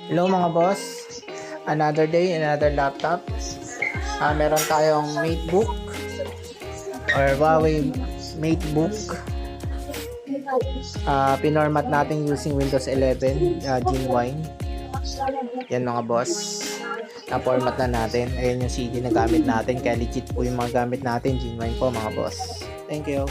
Hello mga boss, another day, another laptop. Meron tayong MateBook or Huawei MateBook. Pinormat natin using Windows 11 Genuine. Yan mga boss, na-format na natin. Ayan yung CD na gamit natin, kaya legit po yung mga gamit natin. Genuine po mga boss. Thank you.